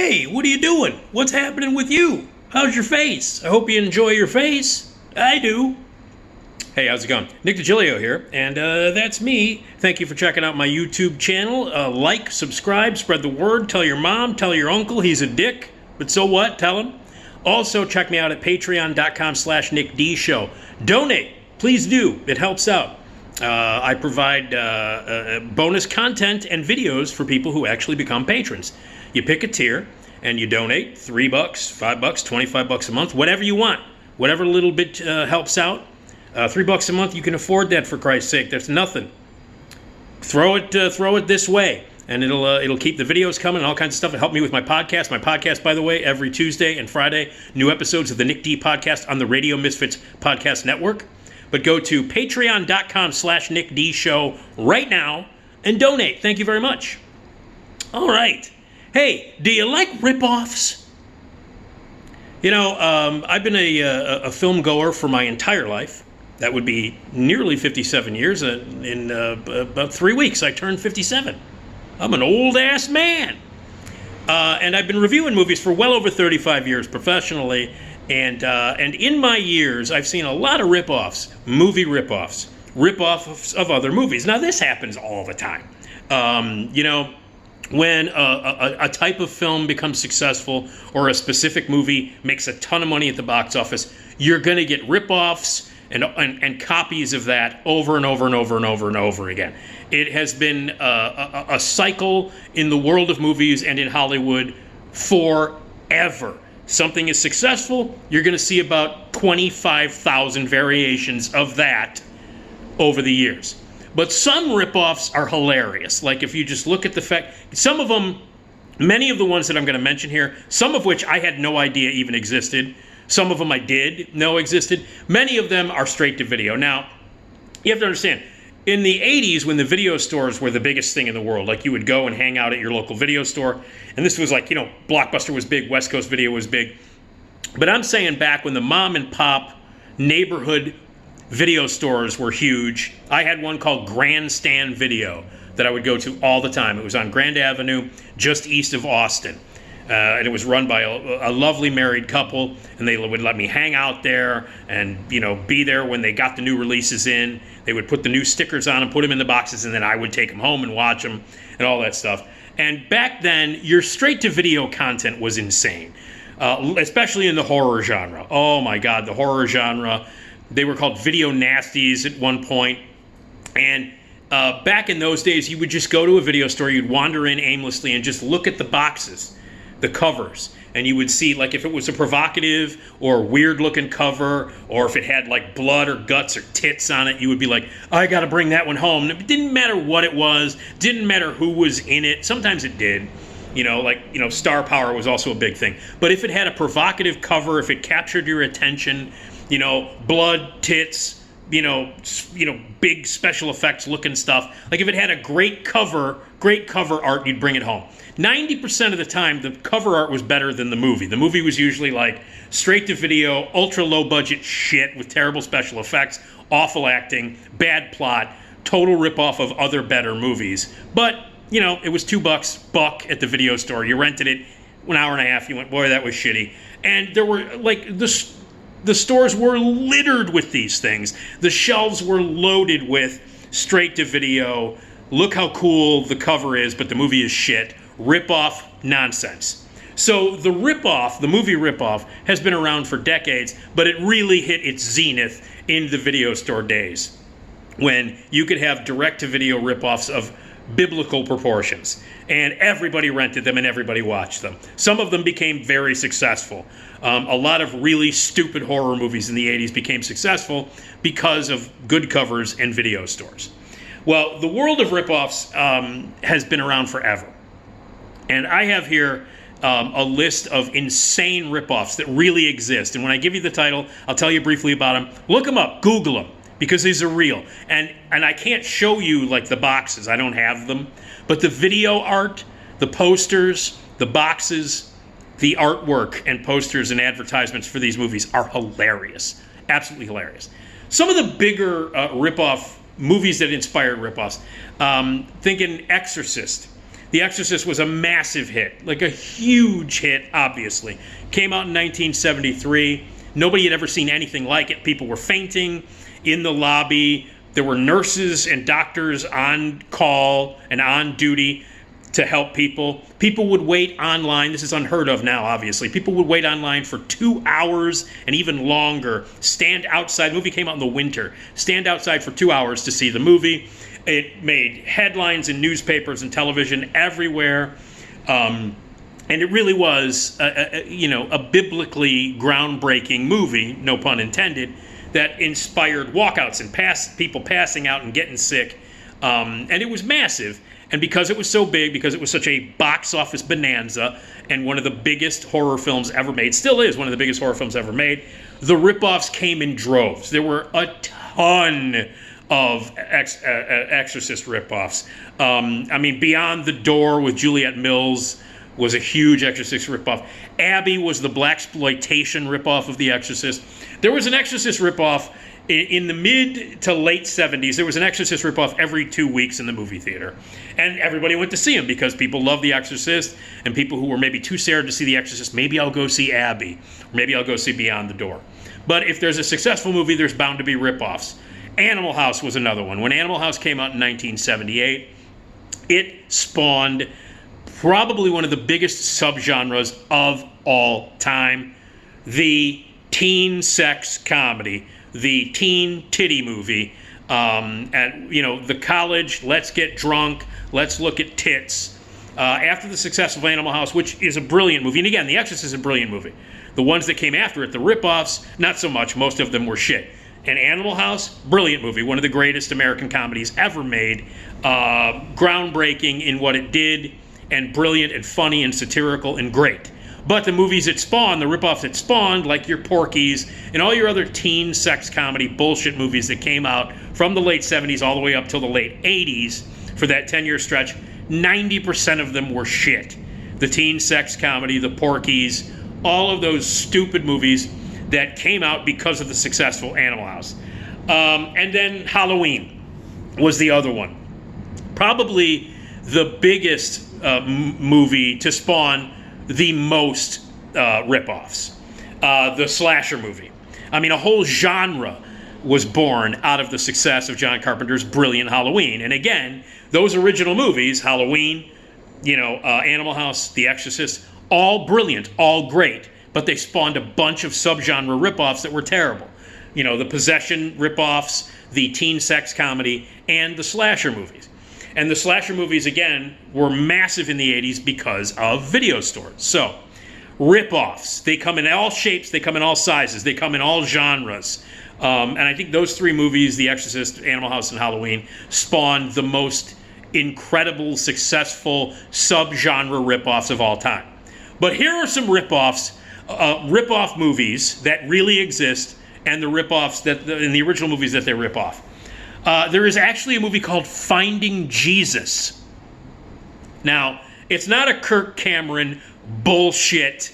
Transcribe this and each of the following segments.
Hey, what are you doing? What's happening with you? How's your face? I hope you enjoy your face. I do. Hey, how's it going? Nick Digilio here, and that's me. Thank you for checking out my YouTube channel. Like, subscribe, spread the word, tell your mom, tell your uncle he's a dick, but so what? Tell him. Also, check me out at patreon.com/NickDShow. Donate, please do. It helps out. I provide bonus content and videos for people who actually become patrons. You pick a tier and you donate $3, $5, $25 a month, whatever you want. Whatever little bit helps out. $3 a month, you can afford that, for Christ's sake. That's nothing. Throw it this way, and it'll keep the videos coming and all kinds of stuff. It'll help me with my podcast. My podcast, by the way, every Tuesday and Friday, new episodes of the Nick D podcast on the Radio Misfits Podcast Network. But go to patreon.com/NickDShow right now and donate. Thank you very much. All right. Hey, do you like ripoffs? You know, I've been a film goer for my entire life. That would be nearly 57 years. In about 3 weeks, I turned 57. I'm an old-ass man. And I've been reviewing movies for well over 35 years professionally. And in my years, I've seen a lot of ripoffs, movie ripoffs of other movies. Now, this happens all the time. You know, when a type of film becomes successful or a specific movie makes a ton of money at the box office, you're going to get ripoffs and copies of that over and over and over and over and over again. It has been a cycle in the world of movies and in Hollywood forever. Something is successful, you're going to see about 25,000 variations of that over the years. But some ripoffs are hilarious. Like if you just look at the fact, some of them, many of the ones that I'm going to mention here, some of which I had no idea even existed. Some of them I did know existed. Many of them are straight to video. Now, you have to understand, in the 80s, when the video stores were the biggest thing in the world, like you would go and hang out at your local video store, and this was like, you know, Blockbuster was big, West Coast Video was big. But I'm saying back when the mom and pop neighborhood video stores were huge, I had one called Grandstand Video that I would go to all the time. It was on Grand Avenue, just east of Austin. And it was run by a lovely married couple, and they would let me hang out there and, you know, be there when they got the new releases in. They would put the new stickers on them, put them in the boxes, and then I would take them home and watch them and all that stuff. And back then, your straight-to-video content was insane, especially in the horror genre. Oh, my God, the horror genre. They were called video nasties at one point. And back in those days, you would just go to a video store, you'd wander in aimlessly and just look at the boxes, the covers, and you would see, like, if it was a provocative or weird looking cover, or if it had like blood or guts or tits on it, you would be like, I gotta bring that one home. And it didn't matter what it was, didn't matter who was in it. Sometimes it did, you know, like, you know, star power was also a big thing. But if it had a provocative cover, if it captured your attention, you know, blood, tits, you know, big special effects looking stuff, like if it had a great cover art, you'd bring it home. 90% of the time, the cover art was better than the movie. The movie was usually like straight to video, ultra low budget shit with terrible special effects, awful acting, bad plot, total ripoff of other better movies. But, you know, it was $2 at the video store. You rented it, an hour and a half, you went, boy, that was shitty. And there were, like, the stores were littered with these things. The shelves were loaded with straight to video, look how cool the cover is, but the movie is shit. Rip-off nonsense. So the rip-off, the movie rip-off, has been around for decades, but it really hit its zenith in the video store days, when you could have direct-to-video rip-offs of biblical proportions, and everybody rented them and everybody watched them. Some of them became very successful. A lot of really stupid horror movies in the 80s became successful because of good covers and video stores. Well, the world of rip-offs has been around forever. And I have here a list of insane ripoffs that really exist. And when I give you the title, I'll tell you briefly about them. Look them up, Google them, because these are real. And I can't show you like the boxes, I don't have them. But the video art, the posters, the boxes, the artwork and posters and advertisements for these movies are hilarious. Absolutely hilarious. Some of the bigger ripoff movies that inspired ripoffs, thinking Exorcist. The Exorcist was a massive hit, like a huge hit, obviously. Came out in 1973. Nobody had ever seen anything like it. People were fainting in the lobby. There were nurses and doctors on call and on duty to help people. People would wait online. This is unheard of now, obviously. People would wait online for 2 hours and even longer. Stand outside. The movie came out in the winter. Stand outside for 2 hours to see the movie. It made headlines in newspapers and television everywhere. And it really was, a biblically groundbreaking movie, no pun intended, that inspired walkouts and people passing out and getting sick. And it was massive. And because it was so big, because it was such a box office bonanza and one of the biggest horror films ever made, still is one of the biggest horror films ever made, the ripoffs came in droves. There were a ton of Exorcist ripoffs. Beyond the Door with Juliette Mills was a huge Exorcist ripoff. Abby was the blaxploitation ripoff of The Exorcist. There was an Exorcist ripoff in the mid to late 70s. There was an Exorcist ripoff every 2 weeks in the movie theater. And everybody went to see him because people love The Exorcist, and people who were maybe too scared to see The Exorcist, maybe I'll go see Abby, or maybe I'll go see Beyond the Door. But if there's a successful movie, there's bound to be ripoffs. Animal House was another one. When Animal House came out in 1978, it spawned probably one of the biggest subgenres of all time, the teen sex comedy, the teen titty movie, the college, let's get drunk, let's look at tits. After the success of Animal House, which is a brilliant movie, and again, The Exorcist is a brilliant movie. The ones that came after it, the ripoffs, not so much. Most of them were shit. And Animal House, brilliant movie, one of the greatest American comedies ever made, groundbreaking in what it did, and brilliant and funny and satirical and great. But the movies it spawned, the ripoffs it spawned, like your Porky's and all your other teen sex comedy bullshit movies that came out from the late 70s all the way up till the late 80s for that 10-year stretch, 90% of them were shit. The teen sex comedy, the Porky's, all of those stupid movies that came out because of the successful Animal House. And then Halloween was the other one. Probably the biggest movie to spawn the most ripoffs. The slasher movie. A whole genre was born out of the success of John Carpenter's brilliant Halloween. And again, those original movies, Halloween, Animal House, The Exorcist, all brilliant, all great. But they spawned a bunch of subgenre ripoffs that were terrible. The possession ripoffs, the teen sex comedy, and the slasher movies. And the slasher movies, again, were massive in the 80s because of video stores. So, ripoffs. They come in all shapes, they come in all sizes, they come in all genres. And I think those three movies, The Exorcist, Animal House, and Halloween, spawned the most incredible, successful subgenre ripoffs of all time. But here are some ripoffs. Rip-off movies that really exist, and the rip-offs in the original movies that they rip off. There is actually a movie called Finding Jesus. Now, it's not a Kirk Cameron bullshit,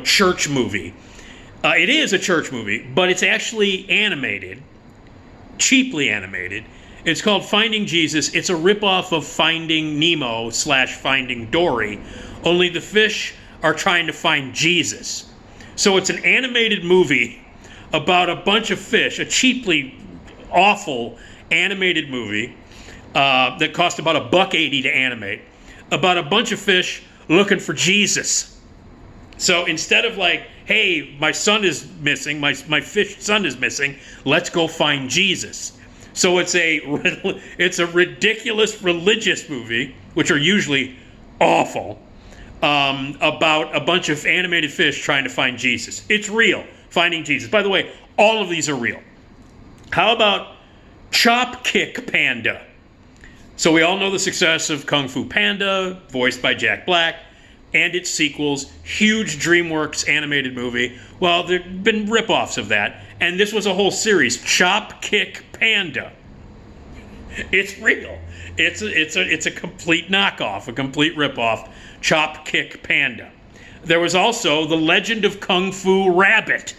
church movie. It is a church movie, but it's actually animated, cheaply animated. It's called Finding Jesus. It's a ripoff of Finding Nemo / Finding Dory. Only the fish are trying to find Jesus. So it's an animated movie about a bunch of fish, a cheaply awful animated movie that cost about $1.80 to animate, about a bunch of fish looking for Jesus. So instead of like, hey, my son is missing, my fish son is missing, let's go find Jesus. So it's a ridiculous religious movie, which are usually awful, about a bunch of animated fish trying to find Jesus. It's real, Finding Jesus. By the way, all of these are real. How about Chop Kick Panda? So we all know the success of Kung Fu Panda, voiced by Jack Black, and its sequels, huge DreamWorks animated movie. Well, there have been ripoffs of that, and this was a whole series, Chop Kick Panda. It's real. It's a complete knockoff, a complete ripoff. Chop Kick Panda. There was also The Legend of Kung Fu Rabbit,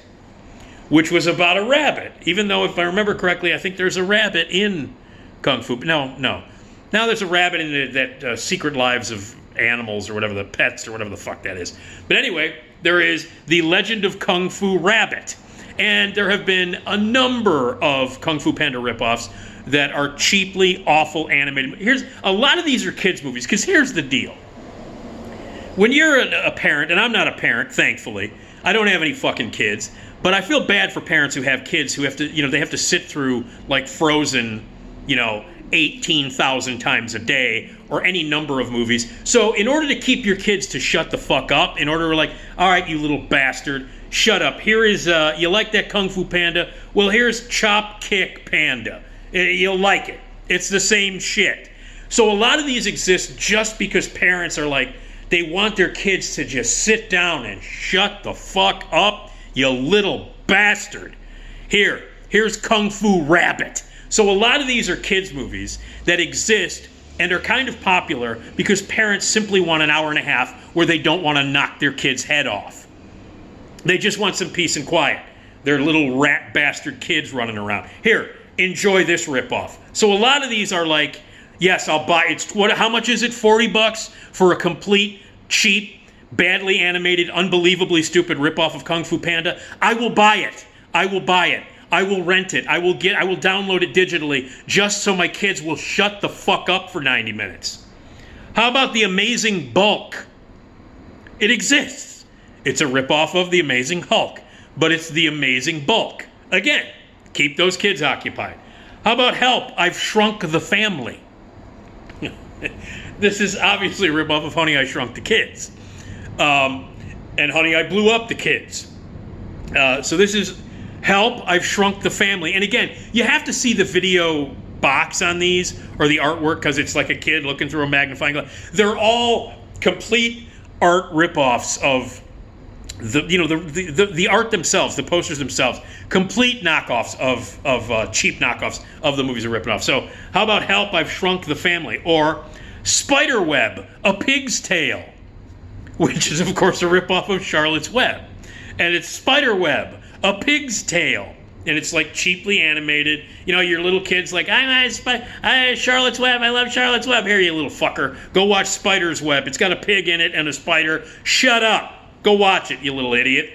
which was about a rabbit. Even though, if I remember correctly, I think there's a rabbit in Kung Fu. No. Now there's a rabbit in that Secret Lives of Animals or whatever, the pets or whatever the fuck that is. But anyway, there is The Legend of Kung Fu Rabbit. And there have been a number of Kung Fu Panda ripoffs that are cheaply awful animated. A lot of these are kids' movies, because here's the deal. When you're a parent, and I'm not a parent, thankfully, I don't have any fucking kids, but I feel bad for parents who have kids who have to, they have to sit through like Frozen, 18,000 times a day, or any number of movies. So in order to keep your kids to shut the fuck up, in order to all right, you little bastard, shut up. Here is, you like that Kung Fu Panda? Well, here's Chop Kick Panda. You'll like it. It's the same shit. So a lot of these exist just because parents are they want their kids to just sit down and shut the fuck up, you little bastard. Here's Kung Fu Rabbit. So a lot of these are kids' movies that exist and are kind of popular because parents simply want an hour and a half where they don't want to knock their kid's head off. They just want some peace and quiet. They're little rat bastard kids running around. Here, enjoy this ripoff. So a lot of these are yes, I'll buy it. How much is it? $40 for a complete, cheap, badly animated, unbelievably stupid ripoff of Kung Fu Panda? I will buy it. I will buy it. I will rent it. I will download it digitally just so my kids will shut the fuck up for 90 minutes. How about The Amazing Bulk? It exists. It's a ripoff of The Amazing Hulk, but it's The Amazing Bulk. Again, keep those kids occupied. How about Help, I've Shrunk the Family? This is obviously a ripoff of Honey, I Shrunk the Kids. And Honey, I Blew Up the Kids. So this is Help, I've Shrunk the Family. And again, you have to see the video box on these, or the artwork, because it's like a kid looking through a magnifying glass. They're all complete art ripoffs of the art themselves, the posters themselves, complete knockoffs of cheap knockoffs of the movies they're ripping off. So how about Help, I've Shrunk the Family? Or Spiderweb, A Pig's Tale, which is, of course, a ripoff of Charlotte's Web. And it's Spiderweb, A Pig's Tale. And it's cheaply animated. Your little kid's I Charlotte's Web, I love Charlotte's Web. Here, you little fucker. Go watch Spider's Web. It's got a pig in it and a spider. Shut up. Go watch it, you little idiot.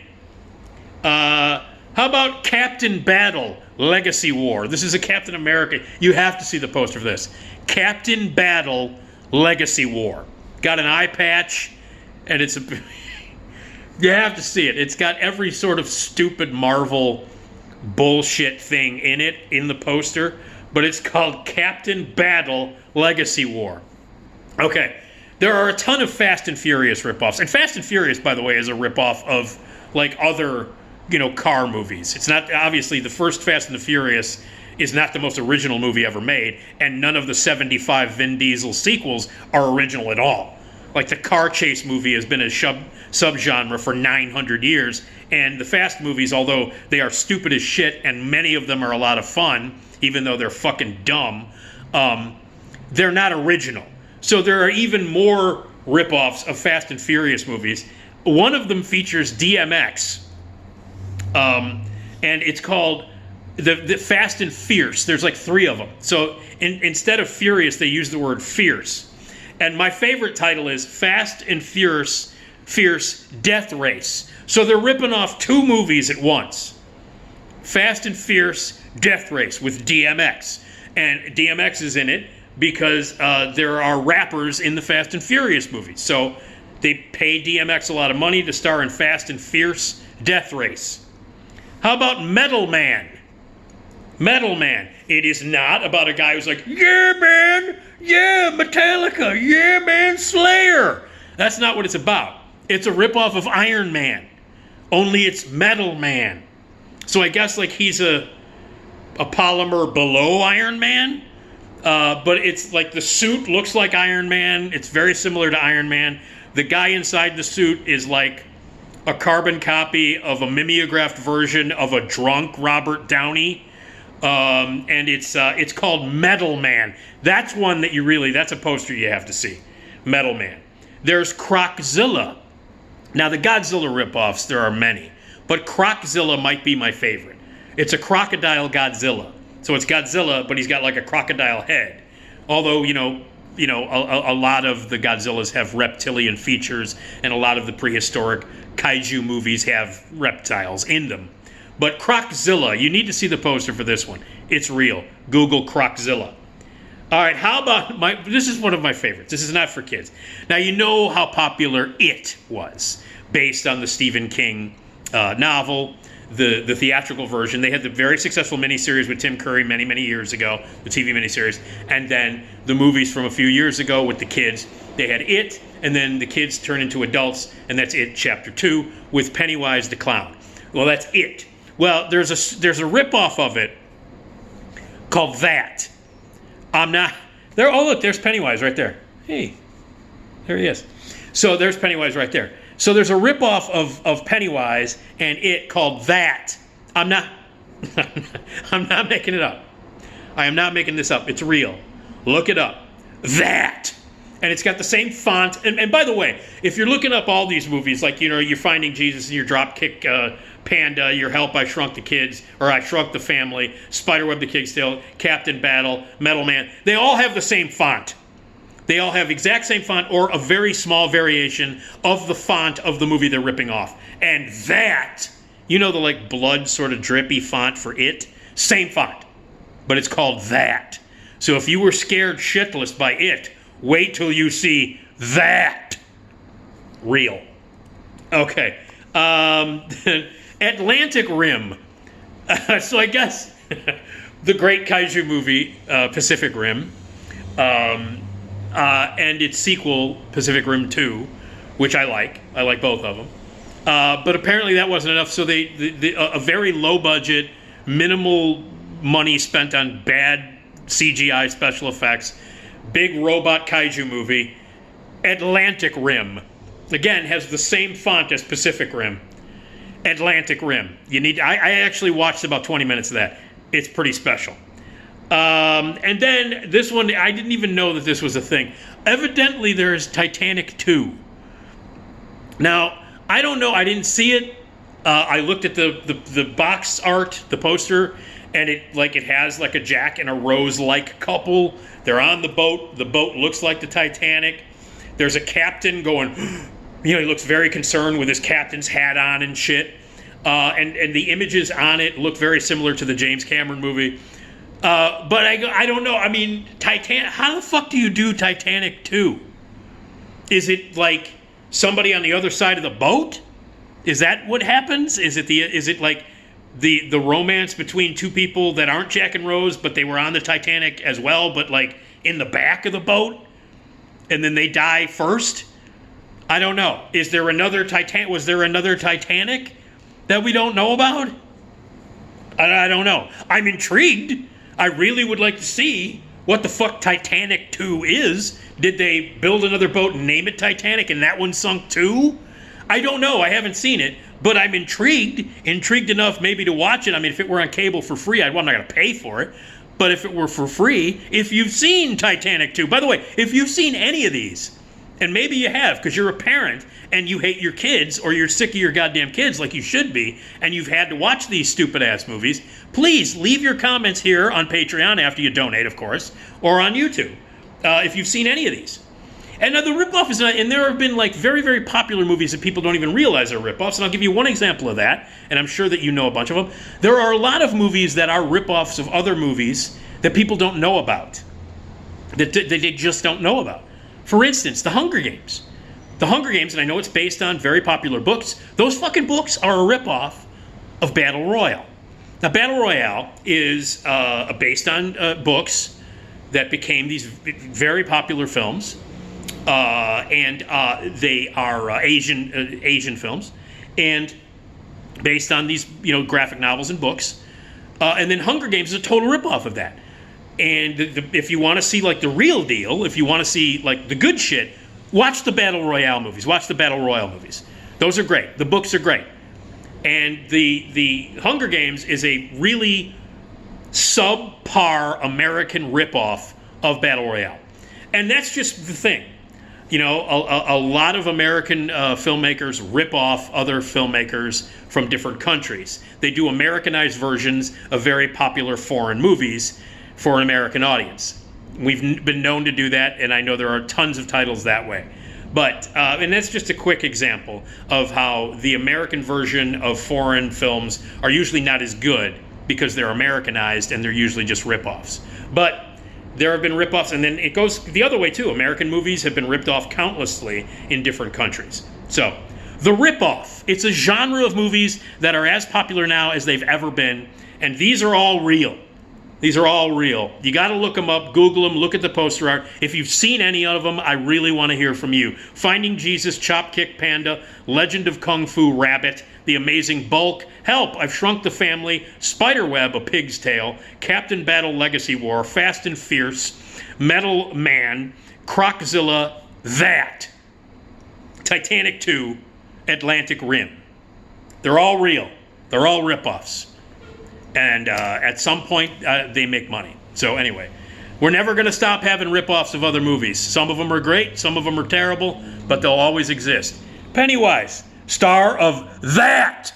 How about Captain Battle, Legacy War? This is a Captain America. You have to see the poster for this. Captain Battle, Legacy War. Got an eye patch, and it's you have to see it. It's got every sort of stupid Marvel bullshit thing in it, in the poster, but it's called Captain Battle, Legacy War. Okay. There are a ton of Fast and Furious ripoffs. And Fast and Furious, by the way, is a ripoff of, other, car movies. It's not, obviously, the first Fast and the Furious is not the most original movie ever made, and none of the 75 Vin Diesel sequels are original at all. The car chase movie has been a subgenre for 900 years, and the Fast movies, although they are stupid as shit, and many of them are a lot of fun, even though they're fucking dumb, they're not original. So there are even more ripoffs of Fast and Furious movies. One of them features DMX, and it's called the Fast and Fierce. There's 3 of them. So instead of Furious, they use the word Fierce. And my favorite title is Fast and Fierce Death Race. So they're ripping off 2 movies at once. Fast and Fierce Death Race with DMX. And DMX is in it because there are rappers in the Fast and Furious movies. So they pay DMX a lot of money to star in Fast and Fierce Death Race. How about Metal Man? Metal Man. It is not about a guy who's yeah, man, yeah, Metallica, yeah, man, Slayer. That's not what it's about. It's a ripoff of Iron Man, only it's Metal Man. So I guess he's a polymer below Iron Man. But it's the suit looks like Iron Man. It's very similar to Iron Man. The guy inside the suit is a carbon copy of a mimeographed version of a drunk Robert Downey. And it's called Metal Man. That's one that that's a poster you have to see. Metal Man. There's Croczilla. Now the Godzilla ripoffs, there are many, but Croczilla might be my favorite. It's a crocodile Godzilla. So it's Godzilla, but he's got a crocodile head. Although, a lot of the Godzillas have reptilian features, and a lot of the prehistoric kaiju movies have reptiles in them. But Croczilla, you need to see the poster for this one. It's real. Google Croczilla. All right, how about this is one of my favorites. This is not for kids. Now, you know how popular It was, based on the Stephen King novel, the theatrical version. They had the very successful miniseries with Tim Curry many, many years ago, the TV miniseries, and then the movies from a few years ago with the kids. They had It, and then the kids turn into adults, and that's It Chapter 2 with Pennywise the Clown. Well, that's It. Well, there's a ripoff of it called That. I'm not there. Oh, look, there's Pennywise right there. Hey, there he is. So there's Pennywise right there. So there's a ripoff of Pennywise and It called That. I'm not making it up. I am not making this up. It's real. Look it up. That. And it's got the same font. And by the way, if you're looking up all these movies, like, you're Finding Jesus and your Dropkick Panda, Your Help, I Shrunk the Kids, or I Shrunk the Family, Spiderweb the King's Tale, Captain Battle, Metal Man, they all have the same font. They all have the exact same font or a very small variation of the font of the movie they're ripping off. And That, the like blood sort of drippy font for It, same font, but it's called That. So if you were scared shitless by It, wait till you see That. Real. Okay. Atlantic Rim. So I guess the great kaiju movie, Pacific Rim, and its sequel, Pacific Rim 2, which I like. I like both of them. But apparently that wasn't enough, so a very low budget, minimal money spent on bad CGI special effects, big robot kaiju movie, Atlantic Rim. Again, has the same font as Pacific Rim. Atlantic Rim. I actually watched about 20 minutes of that. It's pretty special. And then this one, I didn't even know that this was a thing. Evidently, there's Titanic 2. Now, I don't know. I didn't see it. I looked at the box art, the poster, and it has like a Jack and a Rose-like couple. They're on the boat. The boat looks like the Titanic. There's a captain going, he looks very concerned with his captain's hat on and shit. And the images on it look very similar to the James Cameron movie. But I don't know. I mean, Titanic. How the fuck do you do Titanic 2? Is it like somebody on the other side of the boat? Is that what happens? Is it like the romance between two people that aren't Jack and Rose, but they were on the Titanic as well, but like in the back of the boat, and then they die first? I don't know. Is there another Titanic? Was there another Titanic that we don't know about? I don't know. I'm intrigued. I really would like to see what the fuck Titanic 2 is. Did they build another boat and name it Titanic and that one sunk too? I don't know. I haven't seen it, but I'm intrigued enough maybe to watch it. I mean, if it were on cable for free, I'm not going to pay for it. But if it were for free, if you've seen Titanic 2, by the way, if you've seen any of these, and maybe you have because you're a parent and you hate your kids or you're sick of your goddamn kids like you should be, and you've had to watch these stupid-ass movies, please leave your comments here on Patreon after you donate, of course, or on YouTube if you've seen any of these. And now the ripoff is not, and there have been like very, very popular movies that people don't even realize are ripoffs, and I'll give you one example of that, and I'm sure that you know a bunch of them. There are a lot of movies that are ripoffs of other movies that people don't know about, that they just don't know about. For instance, The Hunger Games. The Hunger Games, and I know it's based on very popular books, those fucking books are a ripoff of Battle Royale. Now, Battle Royale is based on books that became these very popular films, and they are Asian films, and based on these graphic novels and books. And then Hunger Games is a total ripoff of that. And if you want to see like the real deal, if you want to see like the good shit, watch the Battle Royale movies. Watch the Battle Royale movies. Those are great. The books are great. And the Hunger Games is a really subpar American ripoff of Battle Royale. And that's just the thing. A lot of American filmmakers rip off other filmmakers from different countries. They do Americanized versions of very popular foreign movies for an American audience. We've been known to do that, and I know there are tons of titles that way. But, and that's just a quick example of how the American version of foreign films are usually not as good because they're Americanized and they're usually just ripoffs. But there have been ripoffs, and then it goes the other way too. American movies have been ripped off countlessly in different countries. So, the ripoff. It's a genre of movies that are as popular now as they've ever been, and these are all real. These are all real. You got to look them up, Google them, look at the poster art. If you've seen any of them, I really want to hear from you. Finding Jesus, Chop Kick Panda, Legend of Kung Fu Rabbit, The Amazing Bulk, Help, I've Shrunk the Family, Spiderweb, A Pig's Tale, Captain Battle Legacy War, Fast and Fierce, Metal Man, Croczilla, That, Titanic 2, Atlantic Rim. They're all real. They're all ripoffs. And at some point, they make money. So anyway, we're never going to stop having ripoffs of other movies. Some of them are great, some of them are terrible, but they'll always exist. Pennywise, star of That.